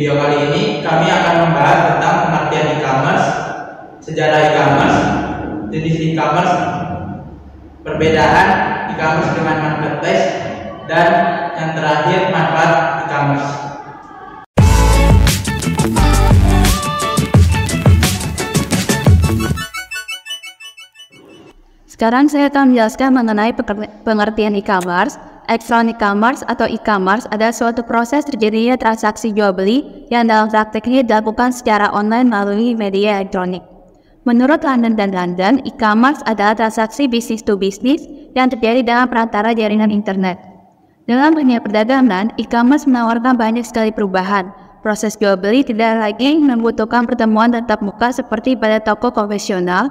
video kali ini kami akan membahas tentang pengertian e-commerce, sejarah e-commerce, jenis e-commerce, perbedaan e-commerce dengan marketplace, dan yang terakhir manfaat e-commerce. Sekarang saya akan menjelaskan mengenai pengertian e-commerce. Electronic commerce atau e-commerce adalah suatu proses terjadinya transaksi jual beli yang dalam prakteknya dilakukan secara online melalui media elektronik. Menurut London & London, e-commerce adalah transaksi bisnis to bisnis yang terjadi dalam perantara jaringan internet. Dalam dunia perdagangan, e-commerce menawarkan banyak sekali perubahan. Proses jual beli tidak lagi membutuhkan pertemuan tatap muka seperti pada toko konvensional.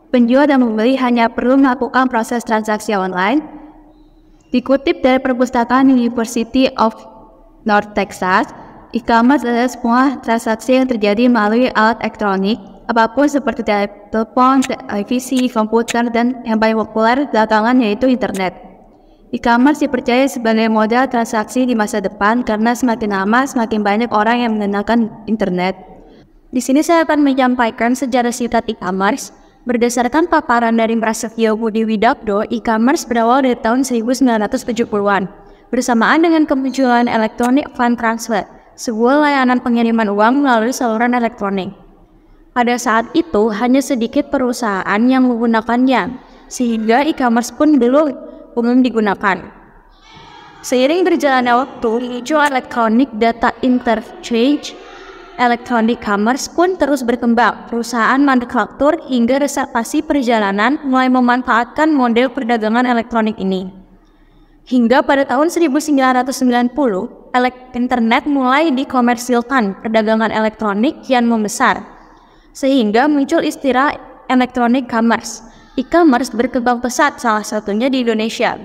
Penjual dan pembeli hanya perlu melakukan proses transaksi online. Dikutip dari perpustakaan University of North Texas, e-commerce adalah semua transaksi yang terjadi melalui alat elektronik, apapun seperti telepon, televisi, komputer, dan yang paling populer belakangan yaitu internet. E-commerce dipercaya sebagai modal transaksi di masa depan karena semakin lama semakin banyak orang yang menggunakan internet. Di sini saya akan menyampaikan sejarah singkat e-commerce. Berdasarkan paparan dari Prasetyo Budi Widakdo, e-commerce berawal dari tahun 1970-an, bersamaan dengan kemunculan Electronic Fund Transfer, sebuah layanan pengiriman uang melalui saluran elektronik. Pada saat itu, hanya sedikit perusahaan yang menggunakannya, sehingga e-commerce pun belum umum digunakan. Seiring berjalannya waktu, muncul Electronic Data Interchange. Electronic commerce pun terus berkembang. Perusahaan manufaktur hingga reservasi perjalanan mulai memanfaatkan model perdagangan elektronik ini. Hingga pada tahun 1990, internet mulai dikomersilkan, perdagangan elektronik kian membesar. Sehingga muncul istilah electronic commerce. E-commerce berkembang pesat, salah satunya di Indonesia.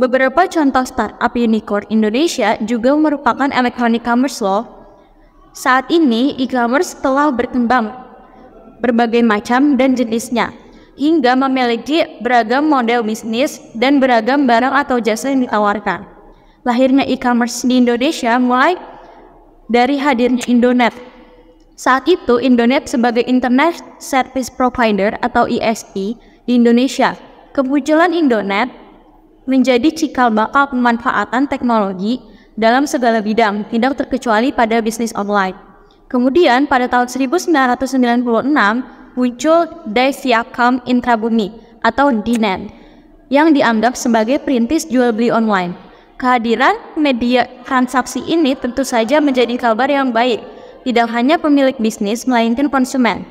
Beberapa contoh startup unicorn Indonesia juga merupakan electronic commerce loh. Saat ini, e-commerce telah berkembang berbagai macam dan jenisnya, hingga memiliki beragam model bisnis dan beragam barang atau jasa yang ditawarkan. Lahirnya e-commerce di Indonesia mulai dari hadirnya Indonet. Saat itu, Indonet sebagai Internet Service Provider atau ISP di Indonesia. Kemunculan Indonet menjadi cikal bakal pemanfaatan teknologi dalam segala bidang, tidak terkecuali pada bisnis online. Kemudian pada tahun 1996 muncul Dai-Siakam Intrabumi atau DNET yang dianggap sebagai perintis jual beli online. Kehadiran media transaksi ini tentu saja menjadi kabar yang baik, tidak hanya pemilik bisnis melainkan konsumen.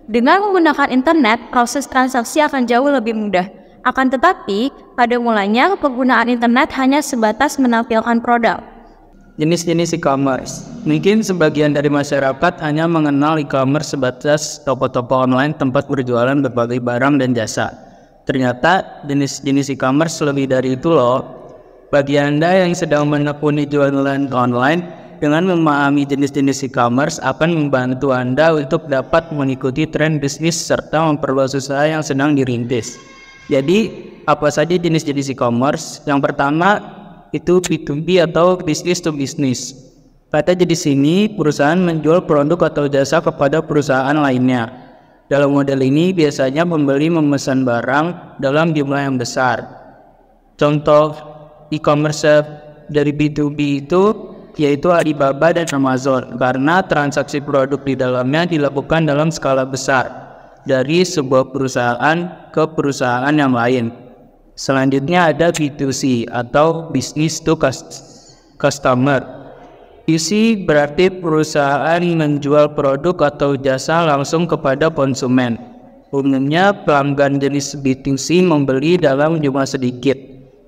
Dengan menggunakan internet, proses transaksi akan jauh lebih mudah. Akan tetapi, pada mulanya penggunaan internet hanya sebatas menampilkan produk. Jenis-jenis e-commerce. Mungkin sebagian dari masyarakat hanya mengenal e-commerce sebatas toko-toko online tempat berjualan berbagai barang dan jasa. Ternyata jenis-jenis e-commerce lebih dari itu loh. Bagi Anda yang sedang menekuni jualan online, dengan memahami jenis-jenis e-commerce akan membantu Anda untuk dapat mengikuti tren bisnis serta memperluas usaha yang sedang dirintis. Jadi, apa saja jenis-jenis e-commerce? Yang pertama, itu B2B atau business to business. Pada jenis ini, perusahaan menjual produk atau jasa kepada perusahaan lainnya. Dalam model ini, biasanya pembeli memesan barang dalam jumlah yang besar. Contoh e-commerce dari B2B itu yaitu Alibaba dan Amazon, karena transaksi produk di dalamnya dilakukan dalam skala besar dari sebuah perusahaan ke perusahaan yang lain. Selanjutnya ada B2C atau business to customer. B2C berarti perusahaan menjual produk atau jasa langsung kepada konsumen. Umumnya pelanggan jenis B2C membeli dalam jumlah sedikit.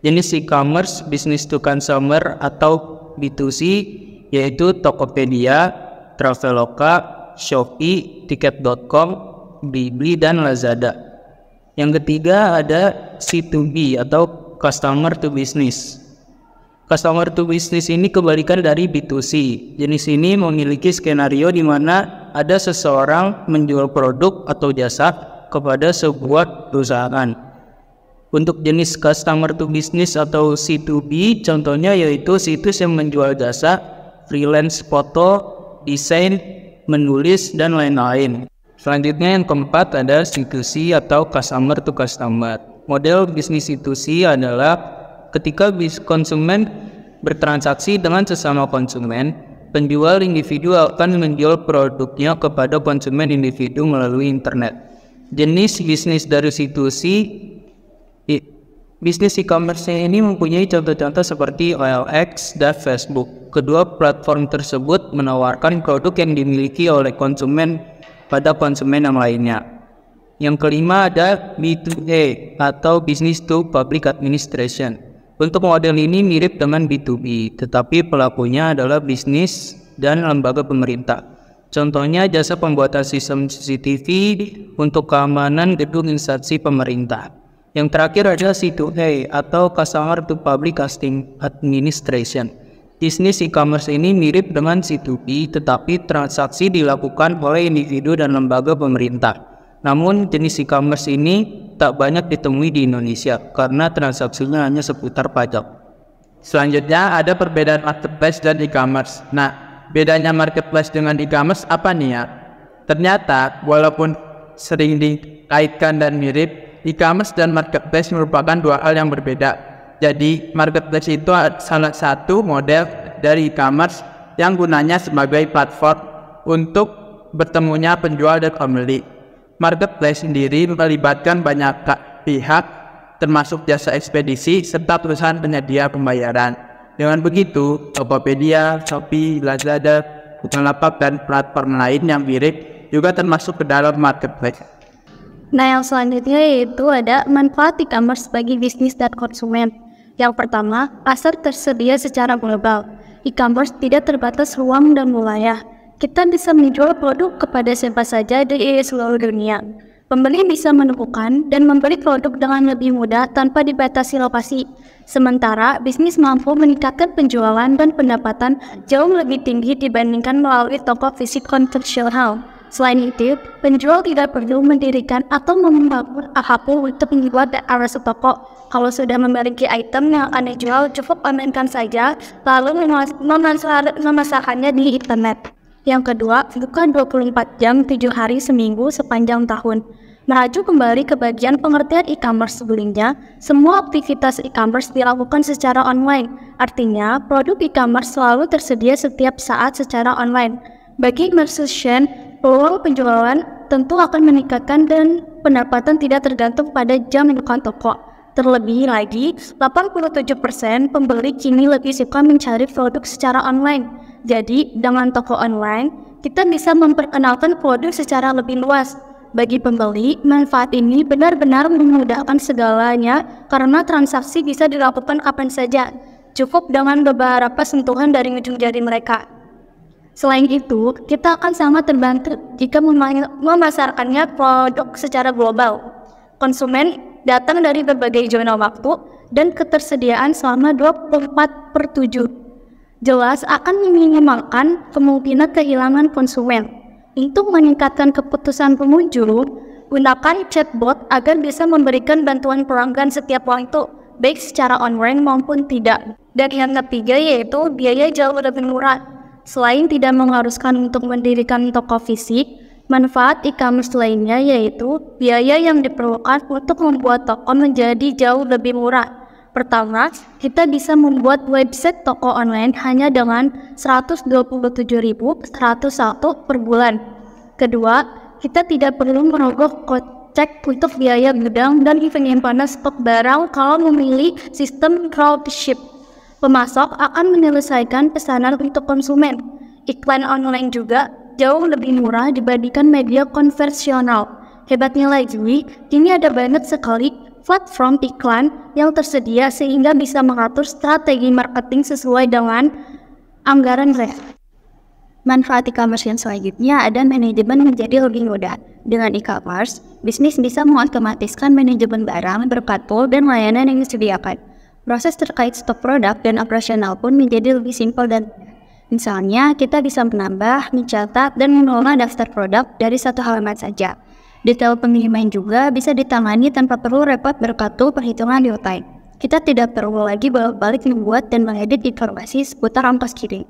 Jenis e-commerce business to consumer atau B2C yaitu Tokopedia, Traveloka, Shopee, Tiket.com, Blibli, dan Lazada. Yang ketiga ada C2B atau Customer to Business. Customer to Business ini kebalikan dari B2C. Jenis ini memiliki skenario di mana ada seseorang menjual produk atau jasa kepada sebuah perusahaan. Untuk jenis Customer to Business atau C2B, contohnya yaitu situs yang menjual jasa freelance foto, desain, menulis, dan lain-lain. Selanjutnya yang keempat ada C2C atau customer to customer. Model bisnis C2C adalah ketika konsumen bertransaksi dengan sesama konsumen, penjual individu akan menjual produknya kepada konsumen individu melalui internet. Jenis bisnis dari C2C, bisnis e-commerce ini mempunyai contoh-contoh seperti OLX dan Facebook. Kedua platform tersebut menawarkan produk yang dimiliki oleh konsumen pada konsumen yang lainnya. Yang kelima ada B2A atau Business to Public Administration. Untuk model ini mirip dengan B2B, tetapi pelakunya adalah bisnis dan lembaga pemerintah. Contohnya jasa pembuatan sistem CCTV untuk keamanan gedung instansi pemerintah. Yang terakhir ada C2A atau Customer to Public Administration. Bisnis e-commerce ini mirip dengan C2B, tetapi transaksi dilakukan oleh individu dan lembaga pemerintah. Namun jenis e-commerce ini tak banyak ditemui di Indonesia karena transaksinya hanya seputar pajak. Selanjutnya ada perbedaan marketplace dan e-commerce. Nah, bedanya marketplace dengan e-commerce apa nih ya? Ternyata walaupun sering dikaitkan dan mirip, e-commerce dan marketplace merupakan dua hal yang berbeda. Jadi marketplace itu salah satu model dari e-commerce yang gunanya sebagai platform untuk bertemunya penjual dan pembeli. Marketplace sendiri melibatkan banyak pihak termasuk jasa ekspedisi serta perusahaan penyedia pembayaran. Dengan begitu, Tokopedia, Shopee, Lazada, Bukalapak, dan platform lain yang mirip juga termasuk ke dalam marketplace. Nah, yang selanjutnya yaitu ada manfaat e-commerce bagi bisnis dan konsumen. Yang pertama, pasar tersedia secara global. E-commerce tidak terbatas ruang dan wilayah. Kita bisa menjual produk kepada siapa saja di seluruh dunia. Pembeli bisa menemukan dan membeli produk dengan lebih mudah tanpa dibatasi lokasi. Sementara, bisnis mampu meningkatkan penjualan dan pendapatan jauh lebih tinggi dibandingkan melalui toko fisik konvensional. Selain itu, penjual tidak perlu mendirikan atau membangun apapun untuk membuat area toko. Kalau sudah memiliki item yang Anda jual, cukup amankan saja, lalu memasarkannya di internet. Yang kedua, buka 24 jam 7 hari seminggu sepanjang tahun. Merujuk kembali ke bagian pengertian e-commerce sebelumnya, semua aktivitas e-commerce dilakukan secara online. Artinya, produk e-commerce selalu tersedia setiap saat secara online. Bagi merchant, peluang penjualan tentu akan meningkatkan dan pendapatan tidak tergantung pada jam buka toko. Terlebih lagi, 87% pembeli kini lebih suka mencari produk secara online. Jadi, dengan toko online, kita bisa memperkenalkan produk secara lebih luas. Bagi pembeli, manfaat ini benar-benar memudahkan segalanya karena transaksi bisa dilakukan kapan saja, cukup dengan beberapa sentuhan dari ujung jari mereka. Selain itu, kita akan sangat terbantu jika memasarkannya produk secara global. Konsumen datang dari berbagai zona waktu dan ketersediaan selama 24/7. Jelas akan meminimalkan kemungkinan kehilangan konsumen. Untuk meningkatkan keputusan pengunjung, gunakan chatbot agar bisa memberikan bantuan pelanggan setiap waktu, baik secara online maupun tidak. Dan yang ketiga yaitu biaya jauh lebih murah. Selain tidak mengharuskan untuk mendirikan toko fisik, manfaat e-commerce lainnya yaitu biaya yang diperlukan untuk membuat toko menjadi jauh lebih murah. Pertama, kita bisa membuat website toko online hanya dengan 127.101 per bulan. Kedua, kita tidak perlu merogoh kocek untuk biaya gudang dan penyimpanan stok barang kalau memilih sistem dropship. Pemasok akan menyelesaikan pesanan untuk konsumen. Iklan online juga jauh lebih murah dibandingkan media konvensional. Hebatnya lagi, kini ada banyak sekali platform iklan yang tersedia sehingga bisa mengatur strategi marketing sesuai dengan anggaran mereka. Manfaat e-commerce yang selanjutnya ada manajemen menjadi lebih mudah. Dengan e-commerce, bisnis bisa mengotomatiskan manajemen barang, berkat tool, dan layanan yang disediakan. Proses terkait stok produk dan operasional pun menjadi lebih simpel dan mudah. Misalnya, kita bisa menambah, mencatat, dan mengelola daftar produk dari satu halaman saja. Detail pengiriman juga bisa ditangani tanpa perlu repot berkat tool perhitungan real time. Kita tidak perlu lagi bolak-balik membuat dan mengedit informasi seputar ongkos kirim.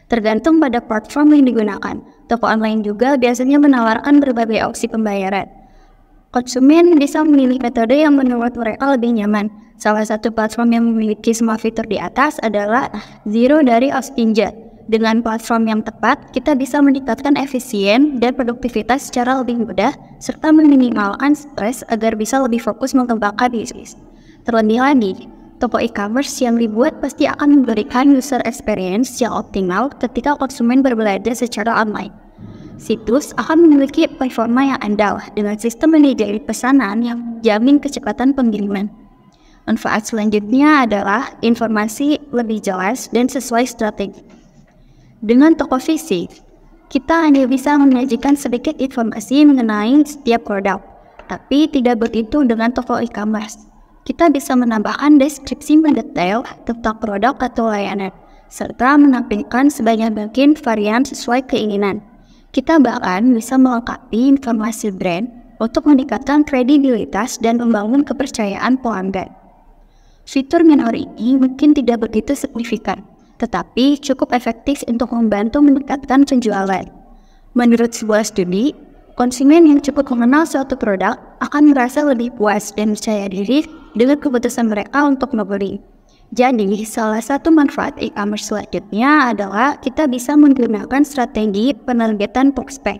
tergantung pada platform yang digunakan. Toko online juga biasanya menawarkan berbagai opsi pembayaran. Konsumen bisa memilih metode yang menurut mereka lebih nyaman. Salah satu platform yang memiliki semua fitur di atas adalah Xero dari Austinja. Dengan platform yang tepat, kita bisa meningkatkan efisien dan produktivitas secara lebih mudah, serta meminimalkan stres agar bisa lebih fokus mengembangkan bisnis. Terlebih lagi, toko e-commerce yang dibuat pasti akan memberikan user experience yang optimal ketika konsumen berbelanja secara online. Situs akan memiliki performa yang andal dengan sistem manajer pesanan yang menjamin kecepatan pengiriman. Manfaat selanjutnya adalah informasi lebih jelas dan sesuai strategi. Dengan toko fisik, kita hanya bisa menyajikan sedikit informasi mengenai setiap produk, tapi tidak begitu dengan toko e-commerce. Kita bisa menambahkan deskripsi mendetail tentang produk atau layanan, serta menampilkan sebanyak mungkin varian sesuai keinginan. Kita bahkan bisa melengkapi informasi brand untuk meningkatkan kredibilitas dan membangun kepercayaan pelanggan. Fitur minor ini mungkin tidak begitu signifikan, tetapi cukup efektif untuk membantu meningkatkan penjualan. Menurut sebuah studi, konsumen yang cukup mengenal suatu produk akan merasa lebih puas dan percaya diri dengan keputusan mereka untuk membeli. Jadi, salah satu manfaat e-commerce selanjutnya adalah kita bisa menggunakan strategi penargetan prospek.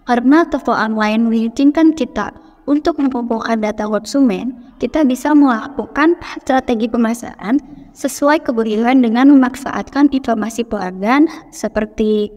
Karena toko online memungkinkan kita untuk mengumpulkan data konsumen, kita bisa melakukan strategi pemasaran sesuai kebutuhan dengan memanfaatkan informasi pelanggan seperti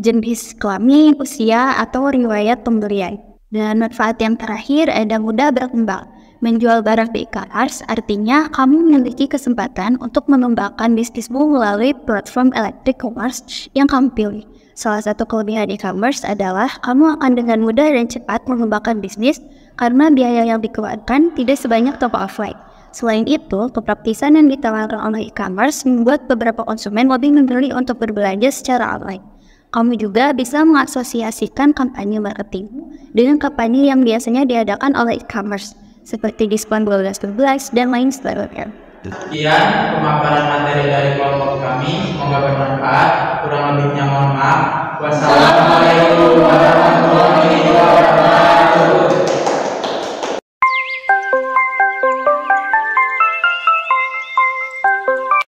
jenis kelamin, usia, atau riwayat pembelian. Dan manfaat yang terakhir adalah mudah berkembang. Menjual barang di e-commerce artinya kamu memiliki kesempatan untuk mengembangkan bisnismu melalui platform electronic commerce yang kamu pilih. Salah satu kelebihan e-commerce adalah kamu akan dengan mudah dan cepat mengembangkan bisnis karena biaya yang dikeluarkan tidak sebanyak toko offline. Selain itu, kepraktisan yang ditawarkan oleh e-commerce membuat beberapa konsumen lebih memilih untuk berbelanja secara online. Kamu juga bisa mengasosiasikan kampanye marketing dengan kampanye yang biasanya diadakan oleh e-commerce, seperti diskon 12/12 dan lain sebagainya. Sekian pemaparan materi dari kelompok kami, semoga bermanfaat. Kurang lebihnya mohon maaf. Wassalamualaikum warahmatullahi wabarakatuh.